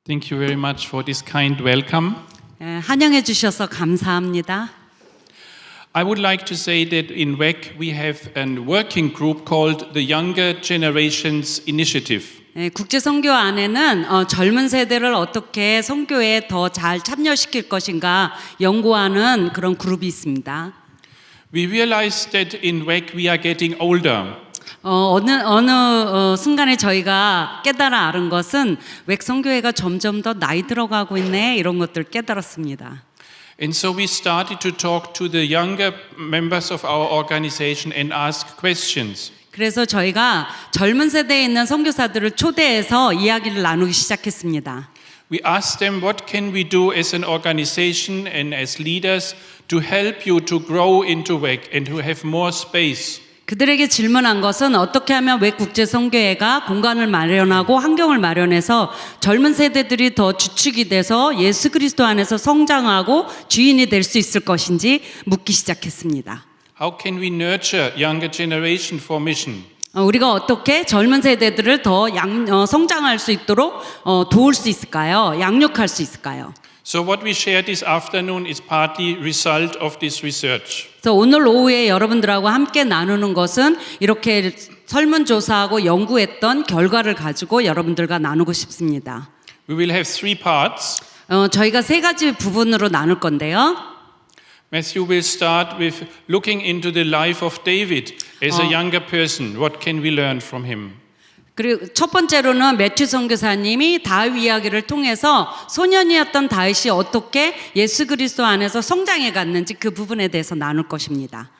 Thank you very much for this kind welcome. 환영해 주셔서 감사합니다. I would like to say that in WEC we have a working group called the Younger Generations Initiative. 국제 선교 안에는 젊은 세대를 어떻게 선교에 더 잘 참여시킬 것인가 연구하는 그런 그룹이 있습니다. We realize that in WEC we are getting older. 어느 순간에 저희가 깨달아 알은 것은 웩 선교회가 점점 더 나이 들어가고 있네 이런 것들 깨달았습니다. And so we started to talk to the younger members of our organization and ask questions. 그래서 저희가 젊은 세대에 있는 선교사들을 초대해서 이야기를 나누기 시작했습니다. We asked them what can we do as an organization and as leaders to help you to grow into WEC and to have more space. 그들에게 질문한 것은 어떻게 하면 웩 국제 선교회가 공간을 마련하고 환경을 마련해서 젊은 세대들이 더 주축이 돼서 예수 그리스도 안에서 성장하고 주인이 될 수 있을 것인지 묻기 시작했습니다. How can we nurture younger generation for mission? 우리가 어떻게 젊은 세대들을 더 성장할 수 있도록 도울 수 있을까요? 양육할 수 있을까요? So what we share this afternoon is partly result of this research. 그래서 오늘 오후에 여러분들하고 함께 나누는 것은 이렇게 설문조사하고 연구했던 결과를 가지고 여러분들과 나누고 싶습니다. We will have three parts. 저희가 세 가지 부분으로 나눌 건데요. Matthew will start with looking into the life of David as a younger person. What can we learn from him? 그리고 첫 번째로는 매튜 선교사님이 다윗 이야기를 통해서 소년이었던 다윗이 어떻게 예수 그리스도 안에서 성장해 갔는지 그 부분에 대해서 나눌 것입니다.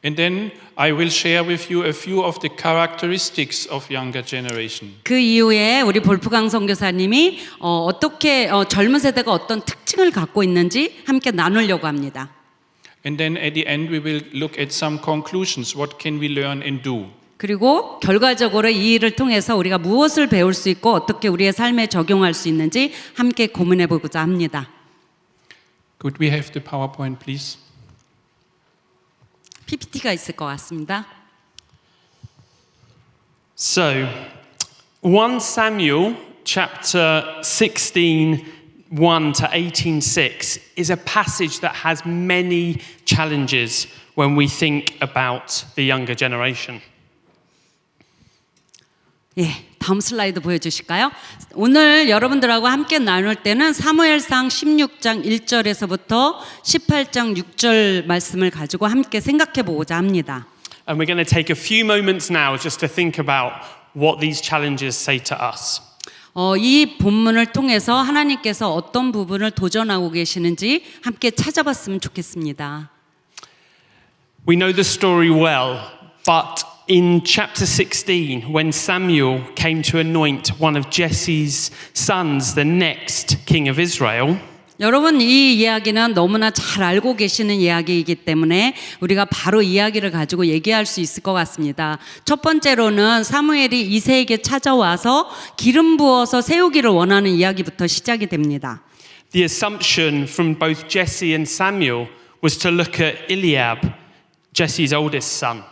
And then I will share with you a few of the characteristics of younger generation. 그 이후에 우리 볼프강 선교사님이 어떻게 젊은 세대가 어떤 특징을 갖고 있는지 함께 나누려고 합니다. And then at the end we will look at some conclusions. What can we learn and do? 그리고 결과적으로 이 일을 통해서 우리가 무엇을 배울 수 있고 어떻게 우리의 삶에 적용할 수 있는지 함께 고민해 보고자 합니다. Could we have the PowerPoint, please? PPT가 있을 것 같습니다. So, 1 Samuel chapter 16, 1 to 18:6 is a passage that has many challenges when we think about the younger generation. 예, 다음 슬라이드 보여주실까요? 오늘 여러분들하고 함께 나눌 때는 사무엘상 16장 1절에서부터 18장 6절 말씀을 가지고 함께 생각해 보고자 합니다. And we're going to take a few moments now just to think about what these challenges say to us. 이 본문을 통해서 하나님께서 어떤 부분을 도전하고 계시는지 함께 찾아봤으면 좋겠습니다. We know the story well, but in chapter 16, when Samuel came to anoint one of Jesse's sons, the next king of Israel, 여러분 이 이야기는 너무나 잘 알고 계시는 이야기이기 때문에 우리가 바로 이야기를 가지고 얘기할 수 있을 것 같습니다. 첫 번째로는 사무엘이 이새에게 찾아와서 기름 부어서 세우기를 원하는 이야기부터 시작이 됩니다. the assumption from both Jesse and Samuel was to look at Eliab, Jesse's oldest son.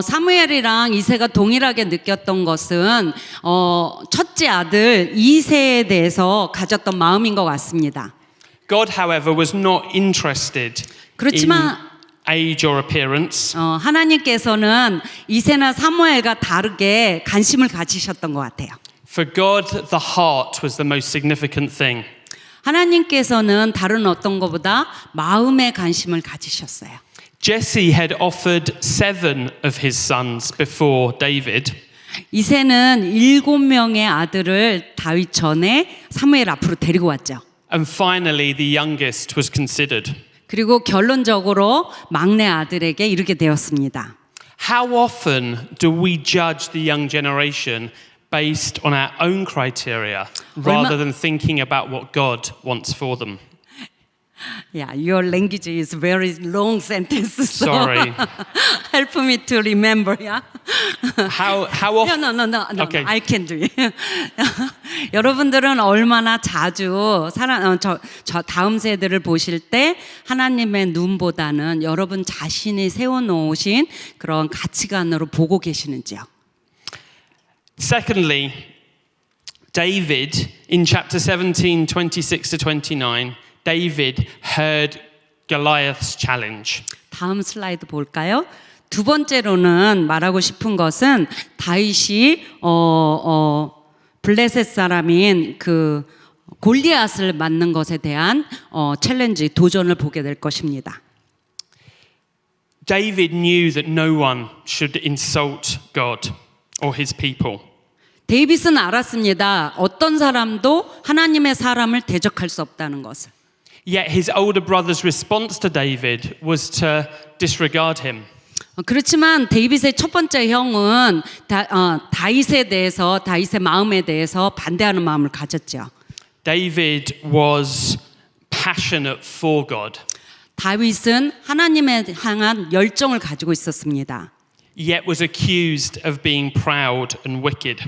사무엘이랑 이새가 동일하게 느꼈던 것은 첫째 아들 이새에 대해서 가졌던 마음인 것 같습니다. God, however, was not interested 그렇지만 in age or appearance. 하나님께서는 이새나 사무엘과 다르게 관심을 가지셨던 것 같아요. For God, the heart was the most significant thing. 하나님께서는 다른 어떤 것보다 마음에 관심을 가지셨어요. Jesse had offered 7 of his sons before David. 이새는 7명의 아들을 다윗 전에 사무엘 앞으로 데리고 왔죠. And finally, the youngest was considered. 그리고 결론적으로 막내 아들에게 이르게 되었습니다. How often do we judge the young generation based on our own criteria rather than thinking about what God wants for them? Yeah, your language is very long sentence. So Sorry. help me to remember. Yeah. How often? No. Okay. I can do it. 여러분들은 얼마나 자주 저 다음 세대를 보실 때 하나님의 눈보다는 여러분 자신이 세워놓으신 그런 가치관으로 보고 계시는지요? Secondly, David, in chapter 17, 26 to 29, David heard Goliath's challenge. 다음 슬라이드 볼까요? 두 번째로는 말하고 싶은 것은 다윗이 블레셋 사람인 그 골리앗을 맞는 것에 대한 챌린지, 도전을 보게 될 것입니다. David knew that no one should insult God or his people. 데이빗은 알았습니다. 어떤 사람도 하나님의 사람을 대적할 수 없다는 것을. Yet his older brother's response to David was to disregard him. 그렇지만 데이빗의 첫 번째 형은 다윗에 대해서, 다윗의 마음에 대해서 반대하는 마음을 가졌죠. David was passionate for God. 다윗은 하나님에 향한 열정을 가지고 있었습니다. Yet was accused of being proud and wicked.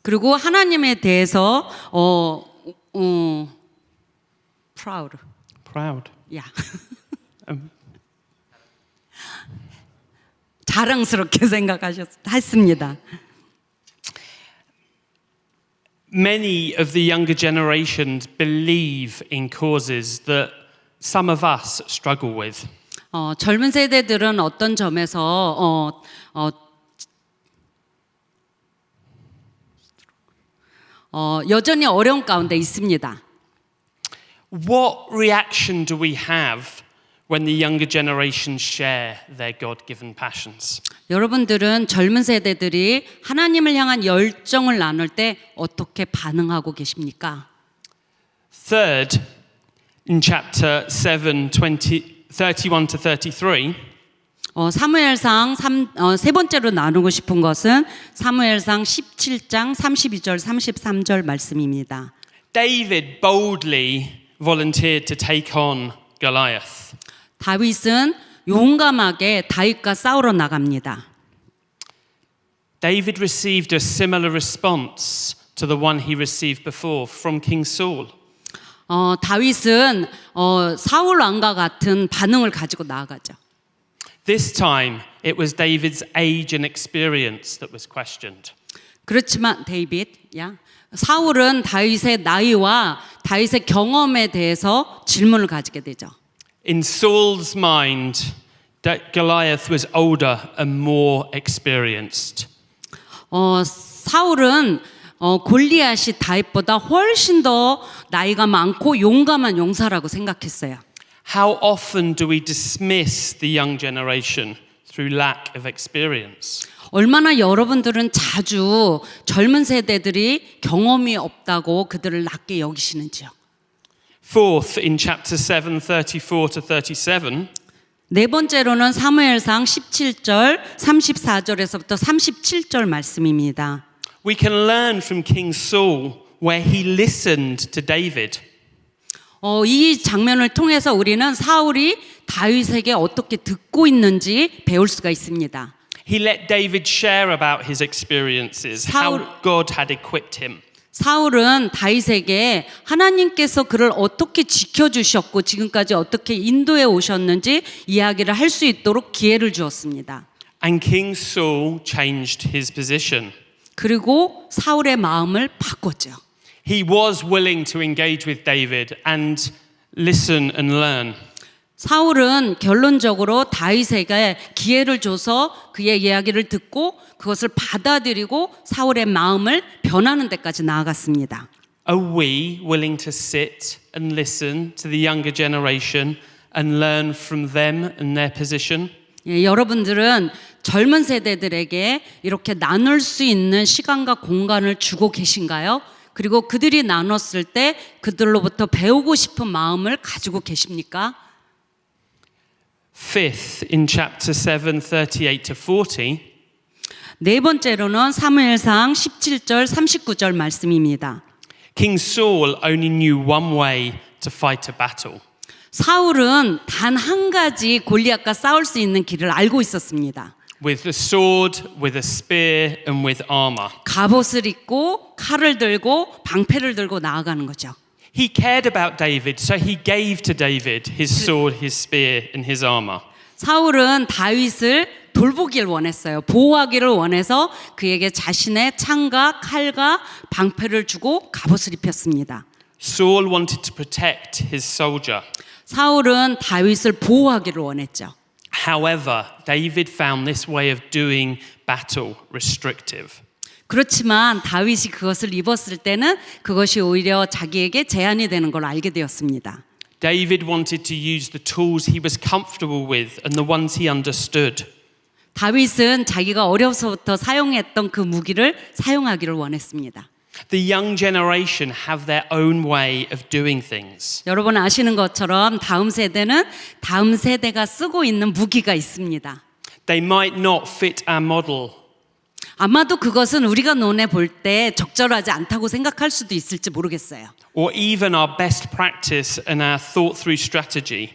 그리고 하나님에 대해서 proud. Proud. 야. 자랑스럽게 했습니다. Many of the younger generations believe in causes that some of us struggle with. 젊은 세대들은 어떤 점에서 여전히 어려운 가운데 있습니다. What reaction do we have when the younger generations share their God-given passions? 여러분들은 젊은 세대들이 하나님을 향한 열정을 나눌 때 어떻게 반응하고 계십니까? Third, in chapter 7, 31 to 33, 사무엘상 세 번째로 나누고 싶은 것은 사무엘상 17장 32절 33절 말씀입니다. David boldly volunteered to take on Goliath. 다윗은 용감하게 다윗과 싸우러 나갑니다. David received a similar response to the one he received before from King Saul. 다윗은 사울 왕과 같은 반응을 가지고 나아가죠. This time, it was David's age and experience that was questioned. 그렇지만 사울은 다윗의 나이와 다윗의 경험에 대해서 질문을 가지게 되죠. In Saul's mind, that Goliath was older and more experienced. 사울은 골리앗이 다윗보다 훨씬 더 나이가 많고 용감한 용사라고 생각했어요. How often do we dismiss the young generation through lack of experience? 얼마나 여러분들은 자주 젊은 세대들이 경험이 없다고 그들을 낮게 여기시는지요. Fourth, in chapter 7, 34 to 37, 네 번째로는 사무엘상 17절 34절에서부터 37절 말씀입니다. we can learn from King Saul where he listened to David. 이 장면을 통해서 우리는 사울이 다윗에게 어떻게 듣고 있는지 배울 수가 있습니다. He let David share about his experiences, how God had equipped him. 사울은 다윗에게 하나님께서 그를 어떻게 지켜주셨고 지금까지 어떻게 인도해 오셨는지 이야기를 할 수 있도록 기회를 주었습니다. And King Saul changed his position. 그리고 사울의 마음을 바꿨죠. He was willing to engage with David and listen and learn. 사울은 결론적으로 다윗에게 기회를 줘서 그의 이야기를 듣고 그것을 받아들이고 사울의 마음을 변하는 데까지 나아갔습니다. Are we willing to sit and listen to the younger generation and learn from them and their position? 여러분들은 젊은 세대들에게 이렇게 나눌 수 있는 시간과 공간을 주고 계신가요? 그리고 그들이 나눴을 때 그들로부터 배우고 싶은 마음을 가지고 계십니까? Fifth, in chapter 7, 38 to 40, 네 번째로는 사무엘상 17절 39절 말씀입니다. King Saul only knew one way to fight a battle. 사울은 단 한 가지 골리앗과 싸울 수 있는 길을 알고 있었습니다. With the sword, with a spear, and with armor. 갑옷을 입고 칼을 들고 방패를 들고 나아가는 거죠. He cared about David, so he gave to David his sword, his spear, and his armor. 사울은 다윗을 돌보기를 원했어요. 보호하기를 원해서 그에게 자신의 창과 칼과 방패를 주고 갑옷을 입혔습니다. Saul wanted to protect his soldier. 사울은 다윗을 보호하기를 원했죠. However, David found this way of doing battle restrictive. 그렇지만 다윗이 그것을 입었을 때는 그것이 오히려 자기에게 제한이 되는 걸 알게 되었습니다. David wanted to use the tools he was comfortable with and the ones he understood. 다윗은 자기가 어려서부터 사용했던 그 무기를 사용하기를 원했습니다. The young generation have their own way of doing things. 여러분 아시는 것처럼 다음 세대는 다음 세대가 쓰고 있는 무기가 있습니다. They might not fit our model. 아마도 그것은 우리가 논해 볼 때 적절하지 않다고 생각할 수도 있을지 모르겠어요. Or even our best practice and our thought through strategy.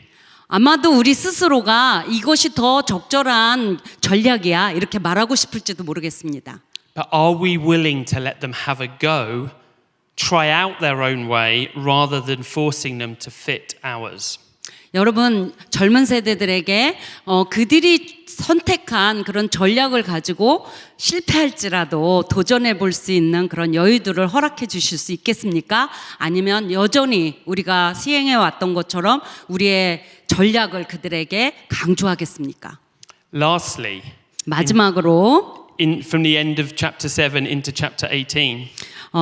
아마도 우리 스스로가 이것이 더 적절한 전략이야 이렇게 말하고 싶을지도 모르겠습니다. But are we willing to let them have a go, try out their own way, rather than forcing them to fit ours? 여러분 젊은 세대들에게 그들이 선택한 그런 전략을 가지고 실패할지라도 도전해 볼 수 있는 그런 여유들을 허락해 주실 수 있겠습니까? 아니면 여전히 우리가 시행해 왔던 것처럼 우리의 전략을 그들에게 강조하겠습니까? Lastly, 마지막으로 from the end of chapter 7 into chapter 18,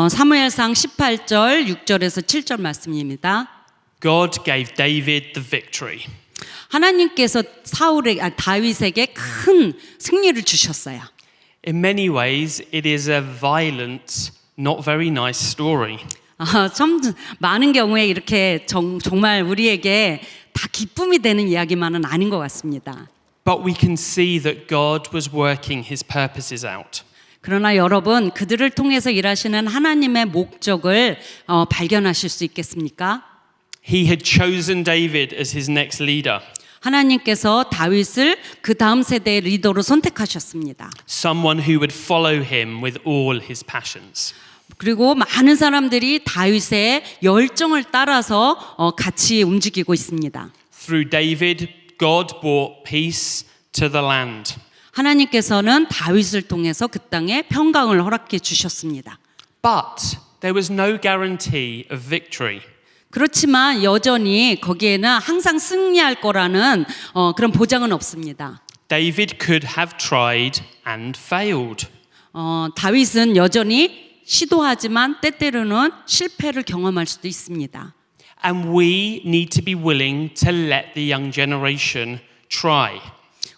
사무엘상 18절 6절에서 7절 말씀입니다. God gave David the victory. 하나님께서 다윗에게 큰 승리를 주셨어요. In many ways, it is a violent, not very nice story. 참 많은 경우에 이렇게 정말 우리에게 다 기쁨이 되는 이야기만은 아닌 것 같습니다. But we can see that God was working his purposes out. 그러나 여러분 그들을 통해서 일하시는 하나님의 목적을 발견하실 수 있겠습니까? He had chosen David as his next leader. 하나님께서 다윗을 그 다음 세대의 리더로 선택하셨습니다. Someone who would follow him with all his passions. 그리고 많은 사람들이 다윗의 열정을 따라서 같이 움직이고 있습니다. Through David, God brought peace to the land. 하나님께서는 다윗을 통해서 그 땅에 평강을 허락해 주셨습니다. But there was no guarantee of victory. 그렇지만 여전히 거기에는 항상 승리할 거라는 그런 보장은 없습니다. David could have tried and failed. 다윗은 여전히 시도하지만 때때로는 실패를 경험할 수도 있습니다. And we need to be willing to let the young generation try.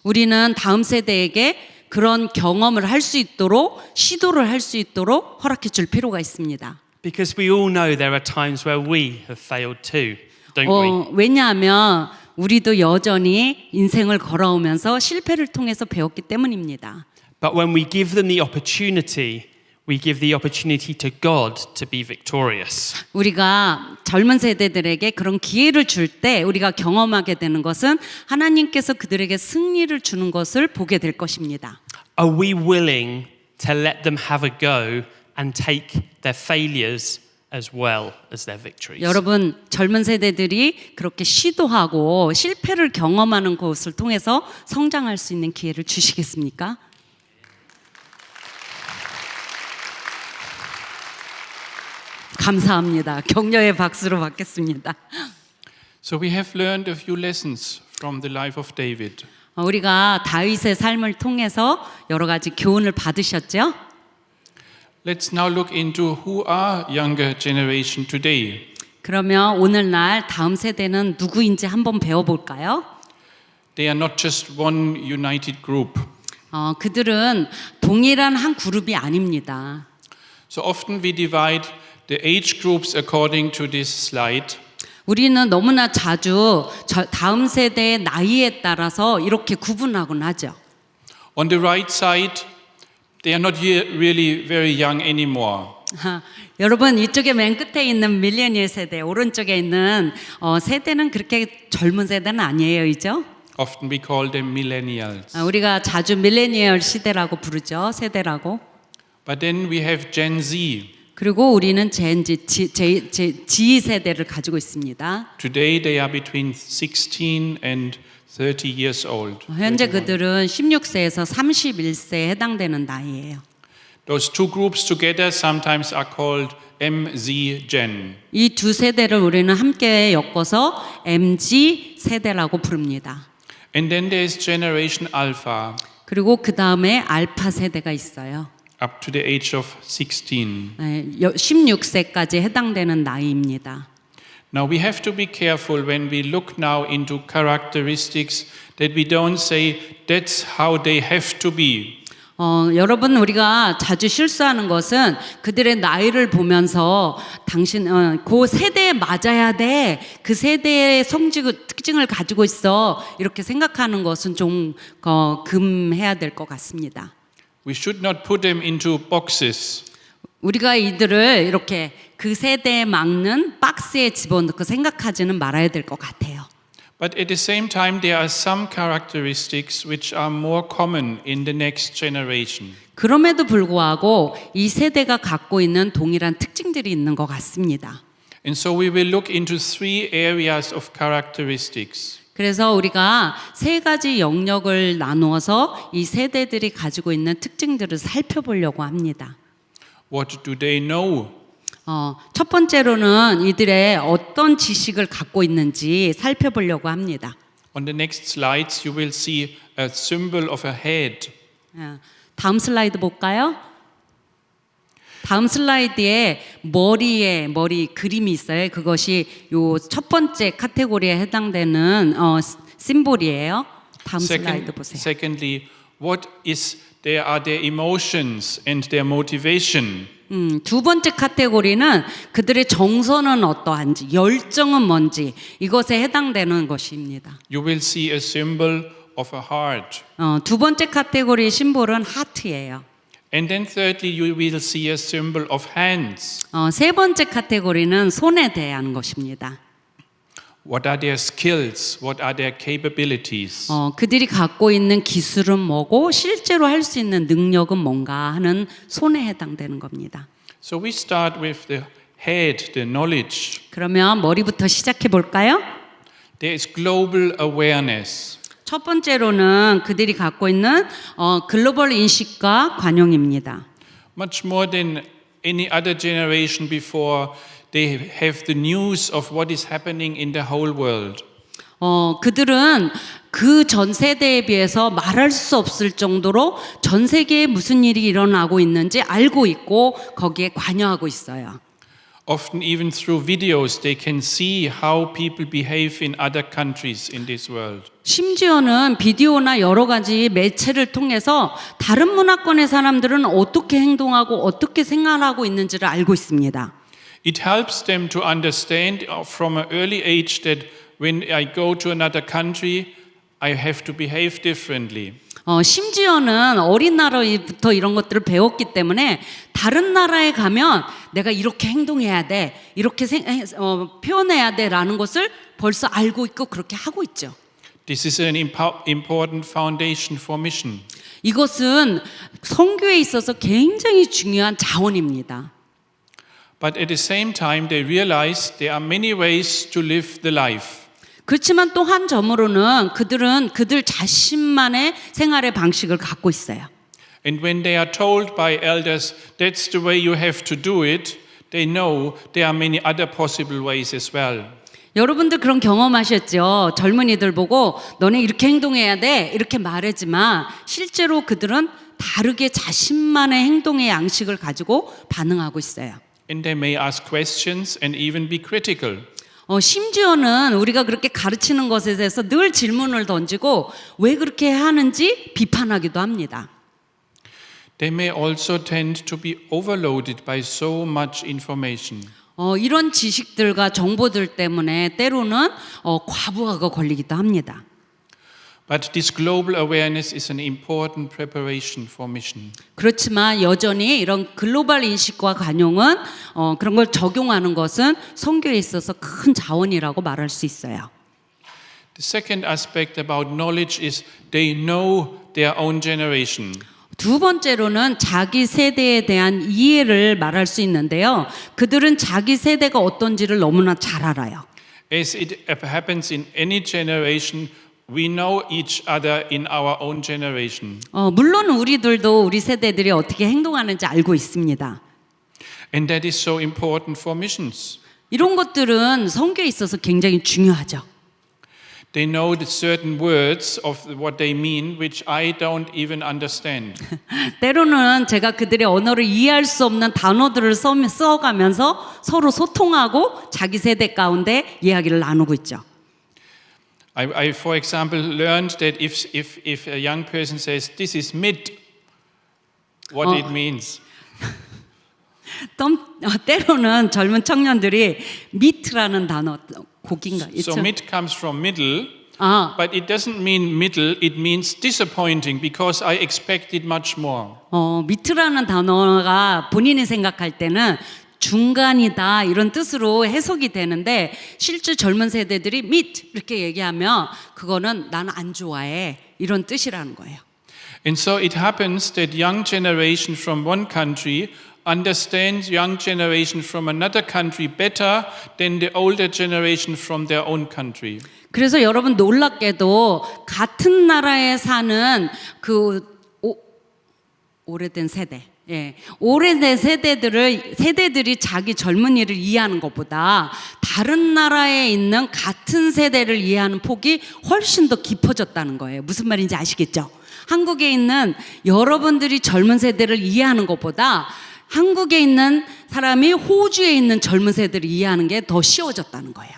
우리는 다음 세대에게 그런 경험을 할 수 있도록 시도를 할 수 있도록 허락해 줄 필요가 있습니다. Because we all know there are times where we have failed too, don't we? 왜냐하면 우리도 여전히 인생을 걸어오면서 실패를 통해서 배웠기 때문입니다. But when we give them the opportunity, we give the opportunity to God to be victorious. 우리가 젊은 세대들에게 그런 기회를 줄 때 우리가 경험하게 되는 것은 하나님께서 그들에게 승리를 주는 것을 보게 될 것입니다. Are we willing to let them have a go and take their failures as well as their victories? 여러분 젊은 세대들이 그렇게 시도하고 실패를 경험하는 것을 통해서 성장할 수 있는 기회를 주시겠습니까? 감사합니다. 격려의 박수로 받겠습니다. So we have learned a few lessons from the life of David. 우리가 다윗의 삶을 통해서 여러 가지 교훈을 받으셨죠? Let's now look into who are younger generation today. 그러면 오늘날 다음 세대는 누구인지 한번 배워볼까요? They are not just one united group. 그들은 동일한 한 그룹이 아닙니다. So often we divide the age groups according to this slide. 우리는 너무나 자주 다음 세대의 나이에 따라서 이렇게 구분하곤 하죠. On the right side, they are not really very young anymore. 여러분 이쪽에 맨 끝에 있는 밀레니얼 세대, 오른쪽에 있는 세대는 그렇게 젊은 세대는 아니에요, 이죠? Often we call them millennials. 우리가 자주 밀레니얼 시대라고 부르죠, 세대라고. But then we have Gen Z. 그리고 우리는 젠지 G 세대를 가지고 있습니다. Today they are between 16 and 30 years old. 현재 그들은 16세에서 31세에 해당되는 나이예요. Those two groups together sometimes are called MZ Gen. 이 두 세대를 우리는 함께 엮어서 MG 세대라고 부릅니다. And then there's Generation Alpha, 그리고 그 다음에 알파 세대가 있어요. up to the age of 16. 16세까지 해당되는 나이입니다. Now we have to be careful when we look now into characteristics that we don't say that's how they have to be. 여러분 우리가 자주 실수하는 것은 그들의 나이를 보면서 당신 그 세대에 맞아야 돼. 그 세대의 특징을 가지고 있어. 이렇게 생각하는 것은 좀 금해야 될 것 같습니다. We should not put them into boxes. 우리가 이들을 이렇게 그 세대에 맞는 박스에 집어넣고 생각하지는 말아야 될 것 같아요. But at the same time, there are some characteristics which are more common in the next generation. 그럼에도 불구하고 이 세대가 갖고 있는 동일한 특징들이 있는 것 같습니다. And so we will look into three areas of characteristics. 그래서 우리가 세 가지 영역을 나누어서 이 세대들이 가지고 있는 특징들을 살펴보려고 합니다. What do they know? 첫 번째로는 이들의 어떤 지식을 갖고 있는지 살펴보려고 합니다. On the next slides, you will see a symbol of a head. 다음 슬라이드 볼까요? 다음 슬라이드에 머리 그림이 있어요. 그것이 요 첫 번째 카테고리에 해당되는 심볼이에요. 다음 슬라이드 보세요. Secondly, what is there are their emotions and their motivation. 두 번째 카테고리는 그들의 정서는 어떠한지, 열정은 뭔지 이것에 해당되는 것입니다. You will see a symbol of a heart. 두 번째 카테고리의 심볼은 하트예요. And then thirdly, you will see a symbol of hands. 세 번째 카테고리는 손에 대한 것입니다. What are their skills? What are their capabilities? 그들이 갖고 있는 기술은 뭐고 실제로 할 수 있는 능력은 뭔가 하는 손에 해당되는 겁니다. So we start with the head, the knowledge. 그러면 머리부터 시작해 볼까요? There is global awareness. 첫 번째로는 그들이 갖고 있는 글로벌 인식과 관용입니다. Much more than any other generation before, they have the news of what is happening in the whole world. 그들은 그 전 세대에 비해서 말할 수 없을 정도로 전 세계에 무슨 일이 일어나고 있는지 알고 있고 거기에 관여하고 있어요. Often even through videos, they can see how people behave in other countries in this world. 심지어는 비디오나 여러 가지 매체를 통해서 다른 문화권의 사람들은 어떻게 행동하고 어떻게 생활하고 있는지를 알고 있습니다. It helps them to understand from an early age that when I go to another country, I have to behave differently. 심지어는 어린 나이부터 이런 것들을 배웠기 때문에 다른 나라에 가면 내가 이렇게 행동해야 돼, 이렇게 표현해야 돼라는 것을 벌써 알고 있고 그렇게 하고 있죠. This is an important foundation for mission. 이것은 선교에 있어서 굉장히 중요한 자원입니다. But at the same time, they realize there are many ways to live the life. 그렇지만 또 한 점으로는 그들은 그들 자신만의 생활의 방식을 갖고 있어요. And when they are told by elders, that's the way you have to do it, they know there are many other possible ways as well. 여러분들 그런 경험하셨죠? 젊은이들 보고 너네 이렇게 행동해야 돼 이렇게 말하지만 실제로 그들은 다르게 자신만의 행동의 양식을 가지고 반응하고 있어요. And they may ask questions and even be critical. 심지어는 우리가 그렇게 가르치는 것에 대해서 늘 질문을 던지고 왜 그렇게 하는지 비판하기도 합니다. They may also tend to be overloaded by so much information. 이런 지식들과 정보들 때문에 때로는 과부하가 걸리기도 합니다. But this global awareness is an important preparation for mission. 그렇지만 여전히 이런 글로벌 인식과 관용은 그런 걸 적용하는 것은 선교에 있어서 큰 자원이라고 말할 수 있어요. The second aspect about knowledge is they know their own generation. 두 번째로는 자기 세대에 대한 이해를 말할 수 있는데요. 그들은 자기 세대가 어떤지를 너무나 잘 알아요. As it happens in any generation, we know each other in our own generation. 물론 우리들도 우리 세대들이 어떻게 행동하는지 알고 있습니다. And that is so important for missions. 이런 것들은 선교에 있어서 굉장히 중요하죠. They know the certain words of what they mean, which I don't even understand. 때로는 제가 그들의 언어를 이해할 수 없는 단어들을 써가면서 서로 소통하고 자기 세대 가운데 이야기를 나누고 있죠. I for example, learned that if a young person says, this is mid, what it means. 때로는 젊은 청년들이 미트라는 단어, 고기인가? So mid comes from middle, 아, but it doesn't mean middle, it means disappointing because I expected much more. 미트라는 단어가 본인이 생각할 때는 중간이다 이런 뜻으로 해석이 되는데 실제 젊은 세대들이 미트 이렇게 얘기하면 그거는 나는 안 좋아해 이런 뜻이라는 거예요. And so it happens that young generation from one country understands young generation from another country better than the older generation from their own country. 그래서 여러분 놀랍게도 같은 나라에 사는 오래된 세대, 오래된 세대들이 자기 젊은이를 이해하는 것보다 다른 나라에 있는 같은 세대를 이해하는 폭이 훨씬 더 깊어졌다는 거예요. 무슨 말인지 아시겠죠? 한국에 있는 여러분들이 젊은 세대를 이해하는 것보다 한국에 있는 사람이 호주에 있는 젊은 세대를 이해하는 게 더 쉬워졌다는 거예요.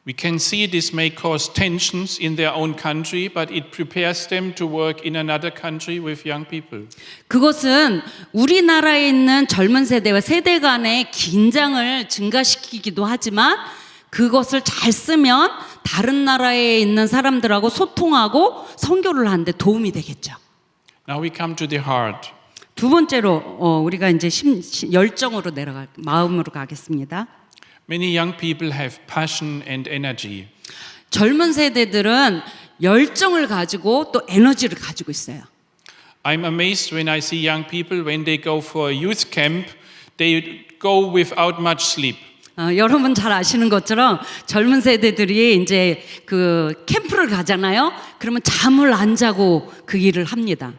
We can see this may cause tensions in their own country, but it prepares them to work in another country with young people. 그것은 우리나라에 있는 젊은 세대와 세대 간의 긴장을 증가시키기도 하지만 그것을 잘 쓰면 다른 나라에 있는 사람들하고 소통하고 선교를 하는데 도움이 되겠죠. Now we come to the heart. 두 번째로 우리가 이제 열정으로 마음으로 가겠습니다. Many young people have passion and energy. 젊은 세대들은 열정을 가지고 또 에너지를 가지고 있어요. I'm amazed when I see young people when they go for a youth camp, they go without much sleep. 여러분 잘 아시는 것처럼 젊은 세대들이 이제 그 캠프를 가잖아요. 그러면 잠을 안 자고 그 일을 합니다.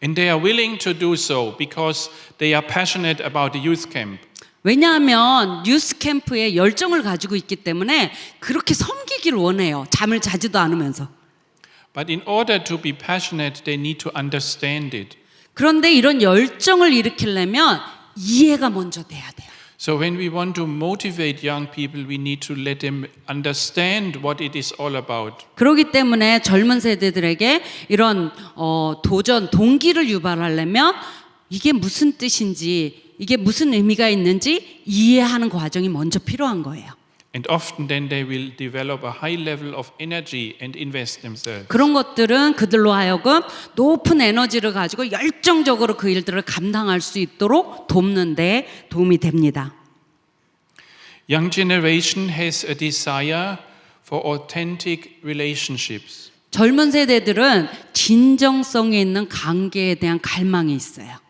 And they are willing to do so because they are passionate about the youth camp. 왜냐하면 뉴스 캠프에 열정을 가지고 있기 때문에 그렇게 섬기기를 원해요. 잠을 자지도 않으면서. But in order to be passionate, they need to understand it. 그런데 이런 열정을 일으키려면 이해가 먼저 돼야 돼요. So when we want to motivate young people, we need to let them understand what it is all about. 그렇기 때문에 젊은 세대들에게 이런 도전, 동기를 유발하려면 이게 무슨 뜻인지 이게 무슨 의미가 있는지 이해하는 과정이 먼저 필요한 거예요. And often then they will develop a high level of energy and invest themselves. 그런 것들은 그들로 하여금 높은 에너지를 가지고 열정적으로 그 일들을 감당할 수 있도록 돕는 데 도움이 됩니다. Young generation has a desire for authentic relationships. 젊은 세대들은 진정성이 있는 관계에 대한 갈망이 있어요.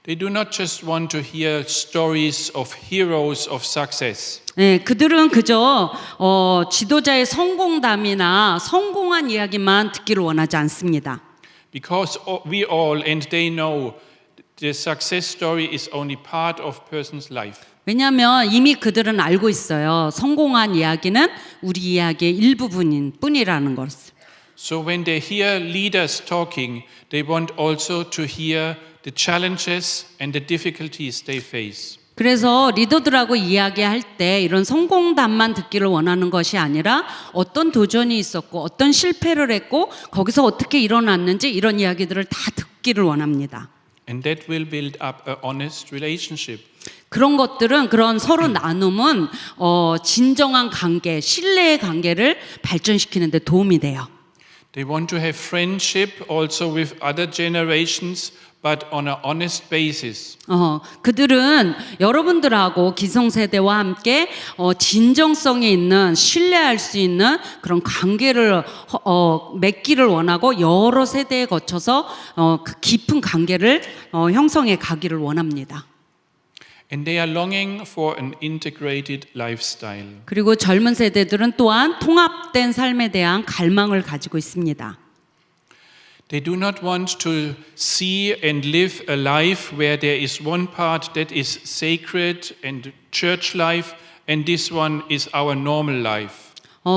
They do not just want to hear stories of heroes of success. 네, 그들은 그저 지도자의 성공담이나 성공한 이야기만 듣기를 원하지 않습니다. Because we all and they know the success story is only part of person's life. 왜냐하면 이미 그들은 알고 있어요. 성공한 이야기는 우리 이야기의 일부분인 뿐이라는 것을. So when they hear leaders talking, they want also to hear the challenges and the difficulties they face. 그래서 리더들하고 이야기할 때 이런 성공담만 듣기를 원하는 것이 아니라 어떤 도전이 있었고 어떤 실패를 했고 거기서 어떻게 일어났는지 이런 이야기들을 다 듣기를 원합니다. And that will build up a honest relationship. 그런 것들은 그런 서로 나눔은 진정한 관계, 신뢰의 관계를 발전시키는 데 도움이 돼요. They want to have friendship also with other generations, but on an honest basis. 그들은 여러분들하고 기성세대와 함께 진정성이 있는 신뢰할 수 있는 그런 관계를 맺기를 원하고 여러 세대에 거쳐서 그 깊은 관계를 형성해 가기를 원합니다. And they are longing for an integrated lifestyle. 그리고 젊은 세대들은 또한 통합된 삶에 대한 갈망을 가지고 있습니다. They do not want to see and live a life where there is one part that is sacred and church life, and this one is our normal life.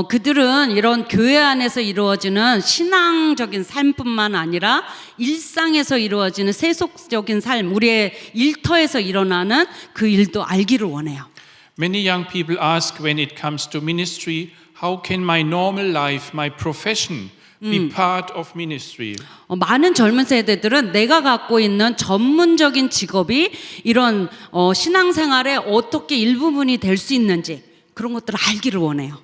그들은 이런 교회 안에서 이루어지는 신앙적인 삶뿐만 아니라 일상에서 이루어지는 세속적인 삶, 우리의 일터에서 일어나는 그 일도 알기를 원해요. Many young people ask when it comes to ministry, how can my normal life, my profession, be part of ministry? 많은 젊은 세대들은 내가 갖고 있는 전문적인 직업이 이런 신앙생활의 어떻게 일부분이 될 수 있는지 그런 것들을 알기를 원해요.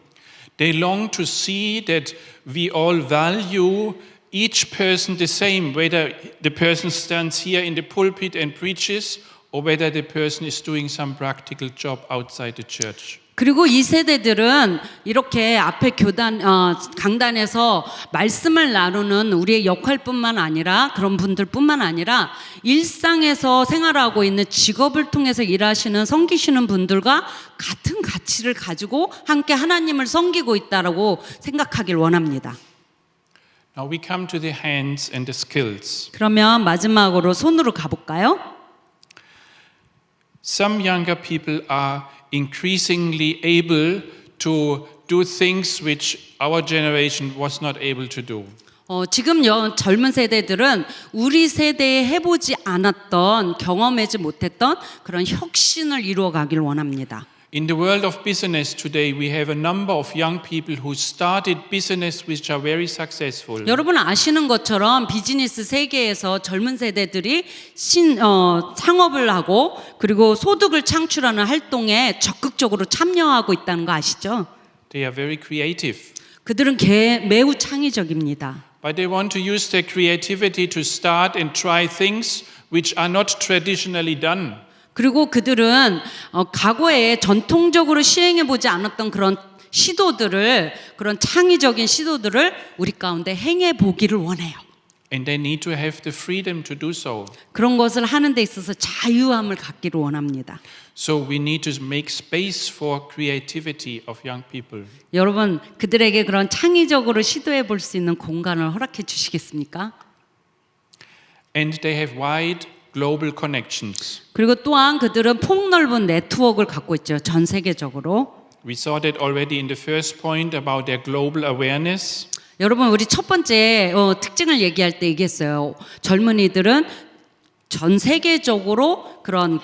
They long to see that we all value each person the same, whether the person stands here in the pulpit and preaches or whether the person is doing some practical job outside the church. 그리고 이 세대들은 이렇게 앞에 강단에서 말씀을 나누는 우리의 역할뿐만 아니라 그런 분들뿐만 아니라 일상에서 생활하고 있는 직업을 통해서 일하시는 섬기시는 분들과 같은 가치를 가지고 함께 하나님을 섬기고 있다라고 생각하길 원합니다. Now we come to the hands and the skills. 그러면 마지막으로 손으로 가볼까요? Some younger people are increasingly able to do things which our generation was not able to do. 지금 젊은 세대들은 우리 세대에 해보지 않았던 경험하지 못했던 그런 혁신을 이루어가길 원합니다. In the world of business today, we have a number of young people who started business which are very successful. 여러분 아시는 것처럼 비즈니스 세계에서 젊은 세대들이 창업을 하고 그리고 소득을 창출하는 활동에 적극적으로 참여하고 있다는 거 아시죠? They are very creative. 그들은 매우 창의적입니다. But they want to use their creativity to start and try things which are not traditionally done. 그리고 그들은 과거에 전통적으로 시행해보지 않았던 그런 시도들을 그런 창의적인 시도들을 우리 가운데 행해보기를 원해요. And they need to have the freedom to do so. 그런 것을 하는 데 있어서 자유함을 갖기를 원합니다. So we need to make space for creativity of young people. 여러분 그들에게 그런 창의적으로 시도해볼 수 있는 공간을 허락해 주시겠습니까? And they have wide global connections. 그리고 또한 그들은 폭넓은 네트워크를 갖고 있죠. 전 세계적으로. We saw that already in the first point about their global awareness. 여러분 우리 첫 번째 특징을 얘기할 때 얘기했어요. 젊은이들은 전 세계적으로 그런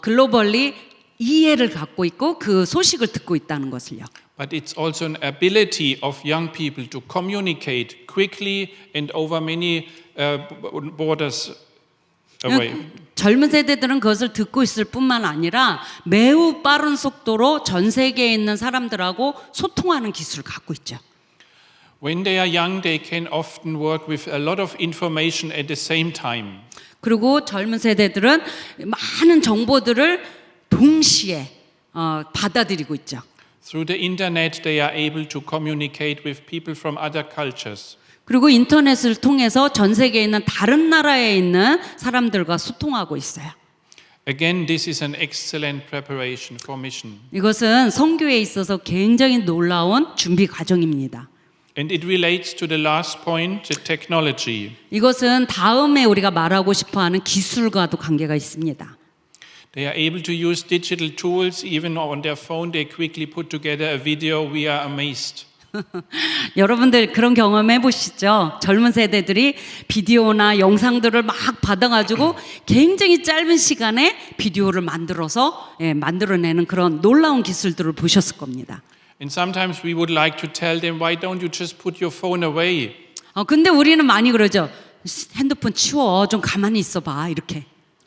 글로벌리 이해를 갖고 있고 그 소식을 듣고 있다는 것을요. But it's also an ability of young people to communicate quickly and over many borders away. 젊은 세대들은 그것을 듣고 있을 뿐만 아니라 매우 빠른 속도로 전 세계에 있는 사람들하고 소통하는 기술을 갖고 있죠. When they are young, they can often work with a lot of information at the same time. 그리고 젊은 세대들은 많은 정보들을 동시에 받아들이고 있죠. Through the internet, they are able to communicate with people from other cultures. 그리고 인터넷을 통해서 전 세계에 있는 다른 나라에 있는 사람들과 소통하고 있어요. Again, this is an excellent preparation for mission. 이것은 선교에 있어서 굉장히 놀라운 준비 과정입니다. And it relates to the last point, the technology. 이것은 다음에 우리가 말하고 싶어하는 기술과도 관계가 있습니다. They are able to use digital tools. Even on their phone, they quickly put together a video. We are amazed. 여러분들 그런 경험 해보시죠. 젊은 세대들이 비디오나 영상들을 막 받아가지고 굉장히 짧은 시간에 비디오를 만들어서 만들어내는 그런 놀라운 기술들을 보셨을 겁니다. And sometimes we would like to tell them, why don't you just put your phone away? 근데 우리는 많이 그러죠. 핸드폰 치워. 좀 가만히 있어봐. 이렇게.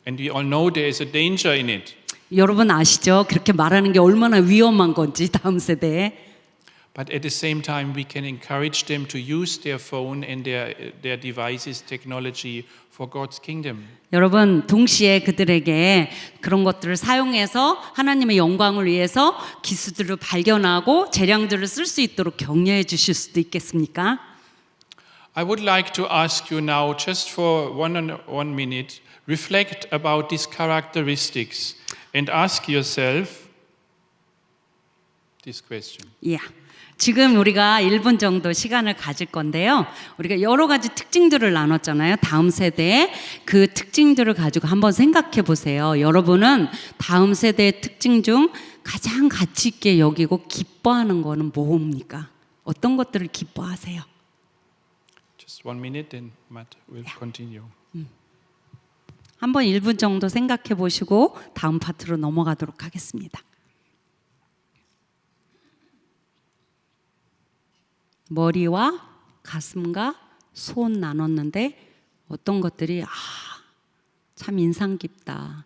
And we all know there is a danger in it. 여러분 아시죠? 그렇게 말하는 게 얼마나 위험한 건지 다음 세대에. but at the same time we can encourage them to use their phone and their devices, technology for God's kingdom. 여러분 동시에 그들에게 그런 것들을 사용해서 하나님의 영광을 위해서 기술들을 발견하고 재량들을 쓸 수 있도록 격려해 주실 수도 있겠습니까? I would like to ask you now, just for one minute, reflect about these characteristics and ask yourself this question. 예. 지금 우리가 1분 정도 시간을 가질 건데요. 우리가 여러 가지 특징들을 나눴잖아요. 다음 세대의 그 특징들을 가지고 한번 생각해 보세요. 여러분은 다음 세대의 특징 중 가장 가치 있게 여기고 기뻐하는 거는 뭡니까? 어떤 것들을 기뻐하세요? Just 1 minute, then Matt will continue. 한번 1분 정도 생각해 보시고 다음 파트로 넘어가도록 하겠습니다. 머리와 가슴과 손 나눴는데 어떤 것들이 참 인상 깊다,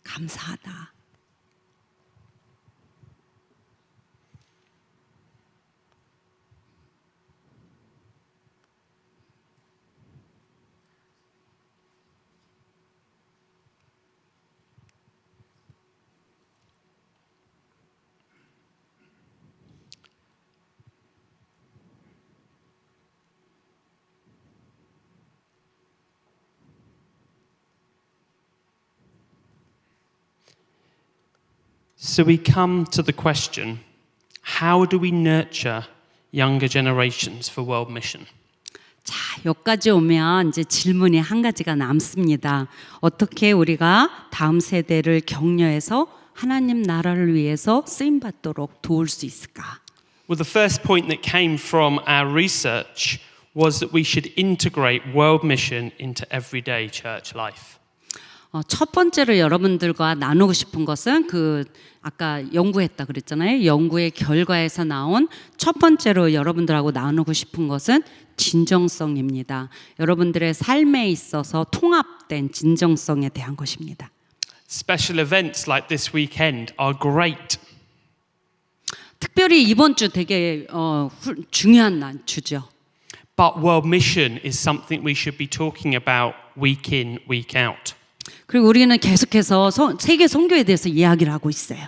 감사하다. So we come to the question, how do we nurture younger generations for world mission? 자, 여기까지 오면 이제 질문이 한 가지가 남습니다. 어떻게 우리가 다음 세대를 격려해서 하나님 나라를 위해서 쓰임 받도록 도울 수 있을까? Well, the first point that came from our research was that we should integrate world mission into everyday church life. 첫 번째로 여러분들과 나누고 싶은 것은 아까 연구했다 그랬잖아요. 연구의 결과에서 나온 첫 번째로 여러분들하고 나누고 싶은 것은 진정성입니다. 여러분들의 삶에 있어서 통합된 진정성에 대한 것입니다. Special events like this weekend are great. 특별히 이번 주 되게 중요한 주죠. But world mission is something we should be talking about week in, week out. 그리고 우리는 계속해서 세계 선교에 대해서 이야기를 하고 있어요.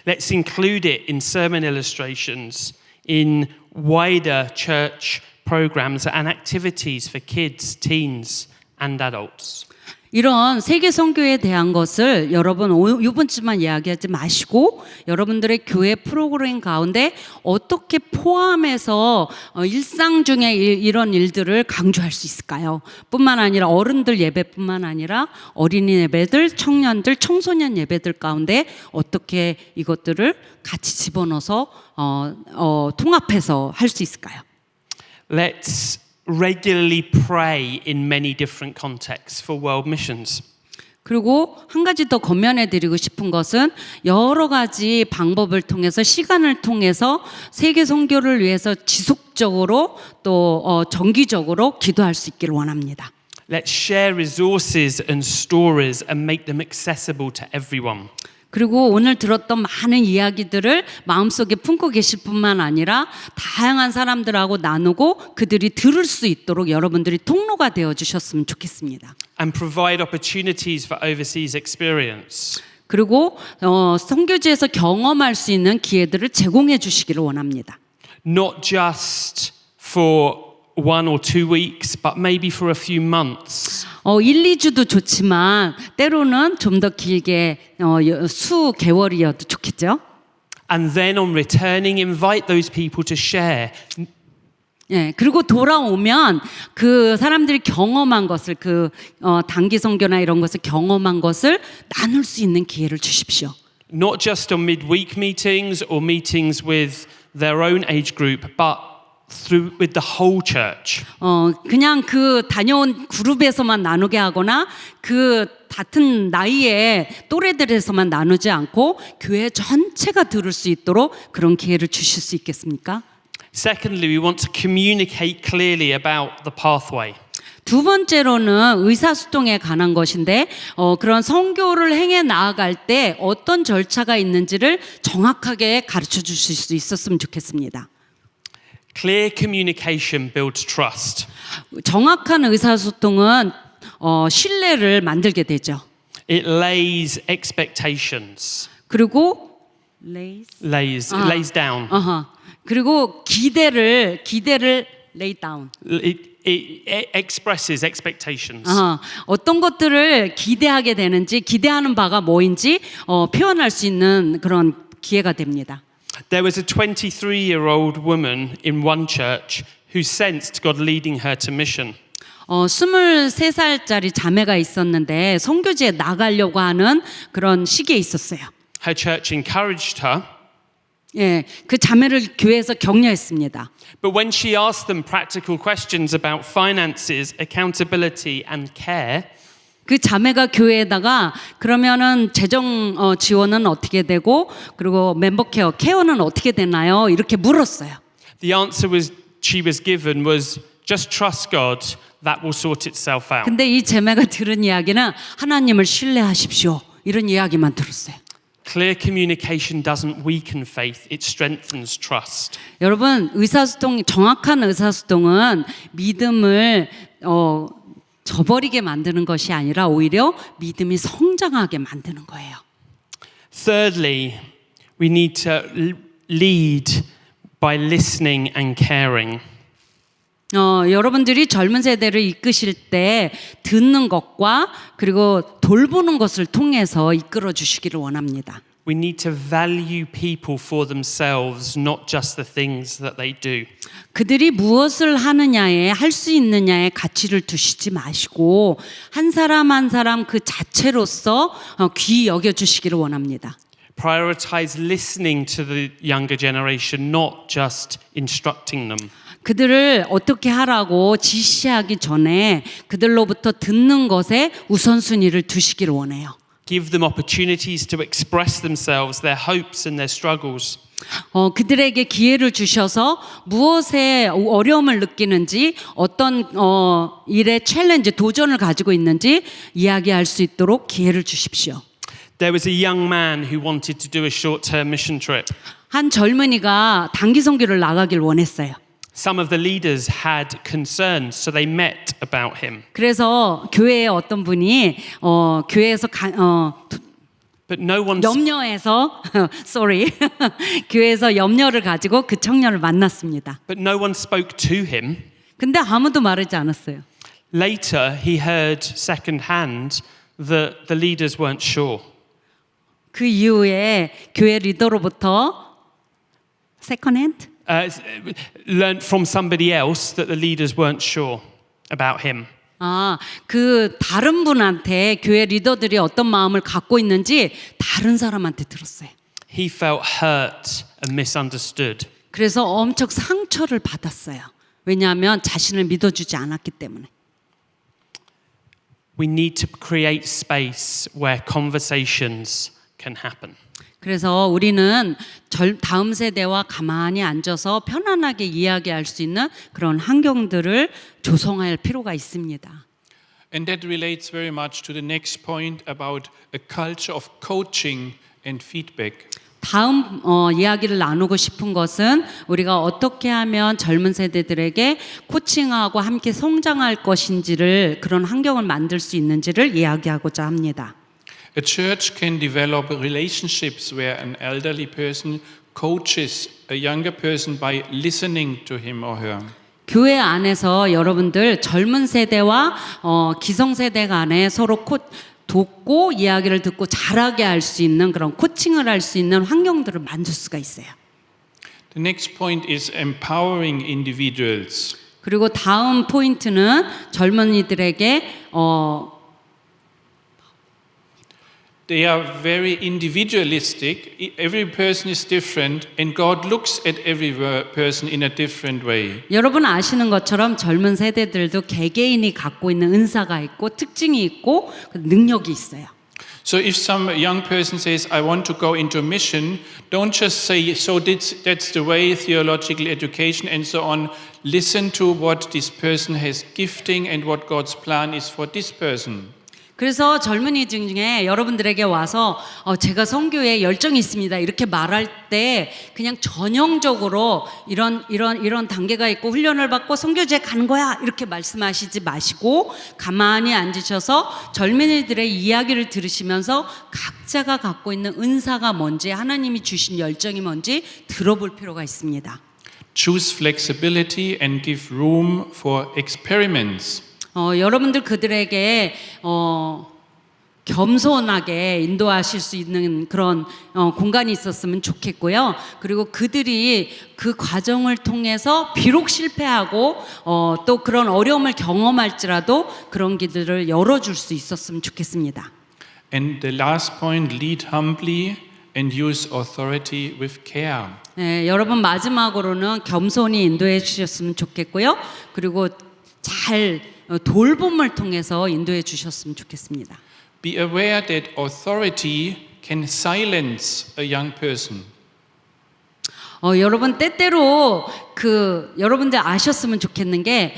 Let's include it in sermon illustrations, in wider church programs and activities for kids, teens and adults. 이런 세계 선교에 대한 것을 여러분 이번 주만 이야기하지 마시고 여러분들의 교회 프로그램 가운데 어떻게 포함해서 일상 중에 이런 일들을 강조할 수 있을까요? 뿐만 아니라 어른들 예배뿐만 아니라 어린이 예배들, 청년들, 청소년 예배들 가운데 어떻게 이것들을 같이 집어넣어서 통합해서 할 수 있을까요? Let's regularly pray in many different contexts for world missions. 그리고 한 가지 더 권면해 드리고 싶은 것은 여러 가지 방법을 통해서 시간을 통해서 세계 선교를 위해서 지속적으로 또 정기적으로 기도할 수 있기를 원합니다. Let's share resources and stories and make them accessible to everyone. 그리고 오늘 들었던 많은 이야기들을 마음속에 품고 계실 뿐만 아니라 다양한 사람들하고 나누고 그들이 들을 수 있도록 여러분들이 통로가 되어 주셨으면 좋겠습니다. And provide opportunities for overseas experience. 그리고 선교지에서 경험할 수 있는 기회들을 제공해 주시기를 원합니다. Not just for 1 or 2 weeks, but maybe for a few months. 1, 2주도 좋지만 때로는 좀 더 길게 수 개월이어도 좋겠죠. And then on returning, invite those people to share. 예, 그리고 돌아오면 그 사람들이 경험한 것을 단기 선교나 이런 것을 경험한 것을 나눌 수 있는 기회를 주십시오. Not just on midweek meetings or meetings with their own age group, but with the whole church. 그냥 다녀온 그룹에서만 나누게 하거나 같은 나이의 또래들에서만 나누지 않고 교회 전체가 들을 수 있도록 그런 기회를 주실 수 있겠습니까? Secondly, we want to communicate clearly about the pathway. 두 번째로는 의사소통에 관한 것인데 그런 선교를 행해 나아갈 때 어떤 절차가 있는지를 정확하게 가르쳐 주실 수 있었으면 좋겠습니다. Clear communication builds trust. 정확한 의사소통은 신뢰를 만들게 되죠. It lays expectations. 그리고 Lays down. 그리고 기대를 lay down. It expresses expectations. 어떤 것들을 기대하게 되는지 기대하는 바가 뭐인지 표현할 수 있는 그런 기회가 됩니다. There was a 23-year-old woman in one church who sensed God leading her to mission. 23살짜리 자매가 있었는데 선교지에 나가려고 하는 그런 시기에 있었어요. Her church encouraged her, 예, 그 자매를 교회에서 격려했습니다. but when she asked them practical questions about finances, accountability, and care, 그 자매가 교회에다가 그러면은 재정 지원은 어떻게 되고 그리고 멤버 케어는 어떻게 되나요? 이렇게 물었어요. the answer she was given was just trust God, that will sort itself out. 근데 이 자매가 들은 이야기는 하나님을 신뢰하십시오. 이런 이야기만 들었어요. Clear communication doesn't weaken faith, it strengthens trust. 여러분, 정확한 의사소통은 믿음을 저버리게 만드는 것이 아니라 오히려 믿음이 성장하게 만드는 거예요. Thirdly, we need to lead by listening and caring. 여러분들이 젊은 세대를 이끄실 때 듣는 것과 그리고 돌보는 것을 통해서 이끌어 주시기를 원합니다. We need to value people for themselves, not just the things that they do. 그들이 무엇을 하느냐에 할 수 있느냐에 가치를 두시지 마시고 한 사람 한 사람 그 자체로서 귀히 여겨 주시기를 원합니다. Prioritize listening to the younger generation, not just instructing them. 그들을 어떻게 하라고 지시하기 전에 그들로부터 듣는 것에 우선순위를 두시기를 원해요. Give them opportunities to express themselves, their hopes and their struggles. 그들에게 기회를 주셔서 무엇에 어려움을 느끼는지 어떤 일의 챌린지, 도전을 가지고 있는지 이야기할 수 있도록 기회를 주십시오. There was a young man who wanted to do a short-term mission trip. 한 젊은이가 단기 선교를 나가길 원했어요. Some of the leaders had concerns, so they met about him. 그래서 교회의 어떤 분이 교회에서 But no one 염려해서 sorry 교회에서 염려를 가지고 그 청년을 만났습니다. But no one spoke to him. 근데 아무도 말하지 않았어요. Later, he heard secondhand that the leaders weren't sure. 그 이후에 교회 리더로부터 second hand Learned from somebody else that the leaders weren't sure about him. 그 다른 분한테 교회 리더들이 어떤 마음을 갖고 있는지 다른 사람한테 들었어요. He felt hurt and misunderstood. 그래서 엄청 상처를 받았어요. 왜냐하면 자신을 믿어주지 않았기 때문에. We need to create space where conversations can happen. 그래서 우리는 다음 세대와 가만히 앉아서 편안하게 이야기할 수 있는 그런 환경들을 조성할 필요가 있습니다. And that relates very much to the next point about a culture of coaching and feedback. 다음 이야기를 나누고 싶은 것은 우리가 어떻게 하면 젊은 세대들에게 코칭하고 함께 성장할 것인지를 그런 환경을 만들 수 있는지를 이야기하고자 합니다. A church can develop relationships where an elderly person coaches a younger person by listening to him or her. 교회 안에서 여러분들 젊은 세대와 기성세대 간에 서로 돕고 이야기를 듣고 잘하게 할 수 있는 그런 코칭을 할 수 있는 환경들을 만들 수가 있어요. The next point is empowering individuals. 그리고 다음 포인트는 젊은이들에게 They are very individualistic. Every person is different, and God looks at every person in a different way. 여러분 아시는 것처럼 젊은 세대들도 개개인이 갖고 있는 은사가 있고 특징이 있고 능력이 있어요. So if some young person says, I want to go into mission, don't just say, so that's the way, theological education and so on. Listen to what this person has gifting and what God's plan is for this person. 그래서 젊은이 중에 여러분들에게 와서 제가 선교에 열정이 있습니다 이렇게 말할 때 그냥 전형적으로 이런 단계가 있고 훈련을 받고 선교지에 가는 거야 이렇게 말씀하시지 마시고 가만히 앉으셔서 젊은이들의 이야기를 들으시면서 각자가 갖고 있는 은사가 뭔지 하나님이 주신 열정이 뭔지 들어볼 필요가 있습니다. Choose flexibility and give room for experiments. 여러분들 그들에게 겸손하게 인도하실 수 있는 그런 공간이 있었으면 좋겠고요. 그리고 그들이 그 과정을 통해서 비록 실패하고 또 그런 어려움을 경험할지라도 그런 길들을 열어줄 수 있었으면 좋겠습니다. And the last point, lead humbly and use authority with care. 네, 여러분 마지막으로는 겸손히 인도해 주셨으면 좋겠고요. 그리고 잘 돌봄을 통해서 인도해 주셨으면 좋겠습니다. Be aware that authority can silence a young person. 여러분 때때로 여러분들 아셨으면 좋겠는 게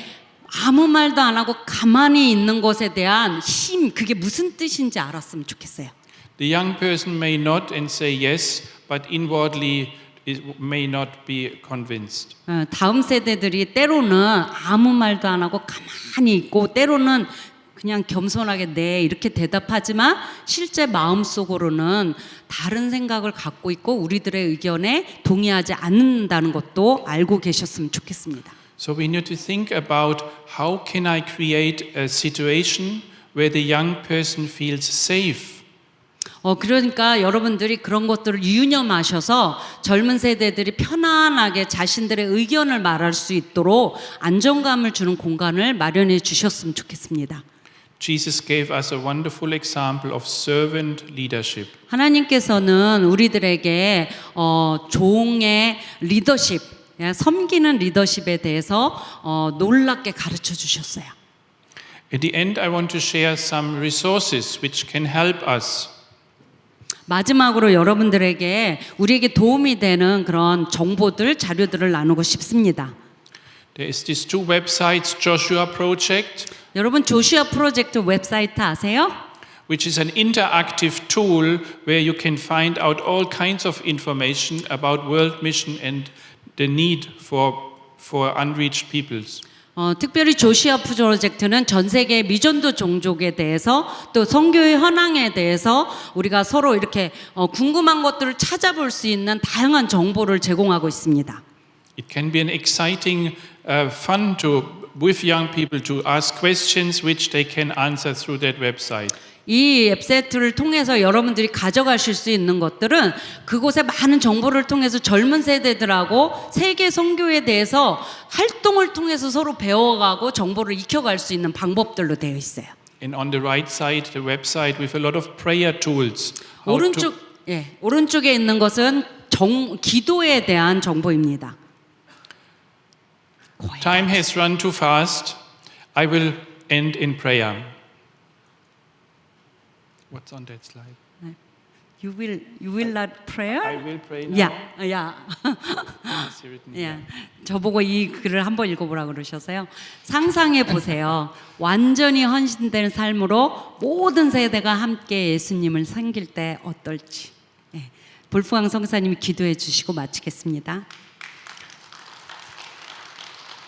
아무 말도 안 하고 가만히 있는 것에 대한 힘 그게 무슨 뜻인지 알았으면 좋겠어요. The young person may nod and say yes, but inwardly it may not be convinced. 다음 세대들이 때로는 아무 말도 안 하고 가만히 있고 때로는 그냥 겸손하게 네 이렇게 대답하지만 실제 마음속으로는 다른 생각을 갖고 있고 우리들의 의견에 동의하지 않는다는 것도 알고 계셨으면 좋겠습니다. So we need to think about how can I create a situation where the young person feels safe. 그러니까 여러분들이 그런 것들을 유념하셔서 젊은 세대들이 편안하게 자신들의 의견을 말할 수 있도록 안정감을 주는 공간을 마련해 주셨으면 좋겠습니다. Jesus gave us a wonderful example of servant leadership. 하나님께서는 우리들에게 종의 리더십, 섬기는 리더십에 대해서 놀랍게 가르쳐 주셨어요. At the end, I want to share some resources which can help us. 마지막으로 여러분들에게 우리에게 도움이 되는 그런 정보들, 자료들을 나누고 싶습니다. There is these two websites, Joshua Project, 여러분 조슈아 프로젝트 웹사이트 아세요? which is an interactive tool where you can find out all kinds of information about world mission and the need for unreached peoples. 특별히 조슈아 프로젝트는 전 세계 미전도 종족에 대해서 또 선교의 현황에 대해서 우리가 서로 이렇게 궁금한 것들을 찾아볼 수 있는 다양한 정보를 제공하고 있습니다. It can be an exciting fun with young people to ask questions which they can answer through that website. 이 웹사이트를 통해서 여러분들이 가져가실 수 있는 것들은 그곳에 많은 정보를 통해서 젊은 세대들하고 세계 선교에 대해서 활동을 통해서 서로 배워가고 정보를 익혀갈 수 있는 방법들로 되어 있어요. And on the right side, the website with a lot of prayer tools. 오른쪽에 있는 것은 기도에 대한 정보입니다. Time has run too fast. I will end in prayer. What's on that slide? You will not prayer? I will pray now. Yeah. It's written here. 저보고 이 글을 한번 읽어보라고 그러셔서요. 상상해 보세요. 완전히 헌신된 삶으로 모든 세대가 함께 예수님을 섬길 때 어떨지. 볼프강 성사님이 기도해 주시고 마치겠습니다.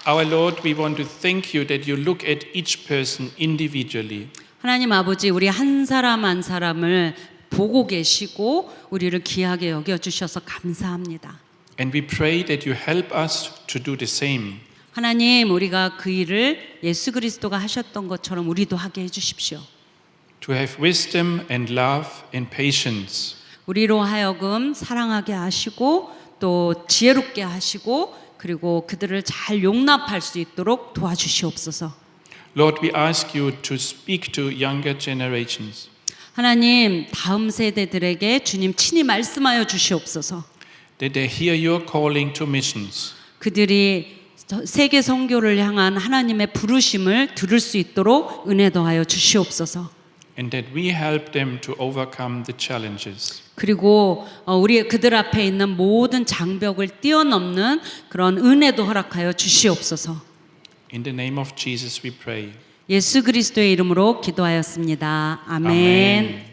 Our Lord, we want to thank you that you look at each person individually. 하나님 아버지, 우리 한 사람 한 사람을 보고 계시고 우리를 귀하게 여겨주셔서 감사합니다. And we pray that you help us to do the same. 하나님, 우리가 그 일을 예수 그리스도가 하셨던 것처럼 우리도 하게 해주십시오. To have wisdom and love and patience. 우리로 하여금 사랑하게 하시고 또 지혜롭게 하시고 그리고 그들을 잘 용납할 수 있도록 도와주시옵소서. Lord, we ask you to speak to younger generations. 하나님, 다음 세대들에게 주님 친히 말씀하여 주시옵소서. That they hear your calling to missions. 그들이 세계 선교를 향한 하나님의 부르심을 들을 수 있도록 은혜 더하여 주시옵소서. And that we help them to overcome the challenges. 그리고 우리 그들 앞에 있는 모든 장벽을 뛰어넘는 그런 은혜도 허락하여 주시옵소서. In the name of Jesus we pray. 예수 그리스도의 이름으로 기도하였습니다. 아멘. Amen.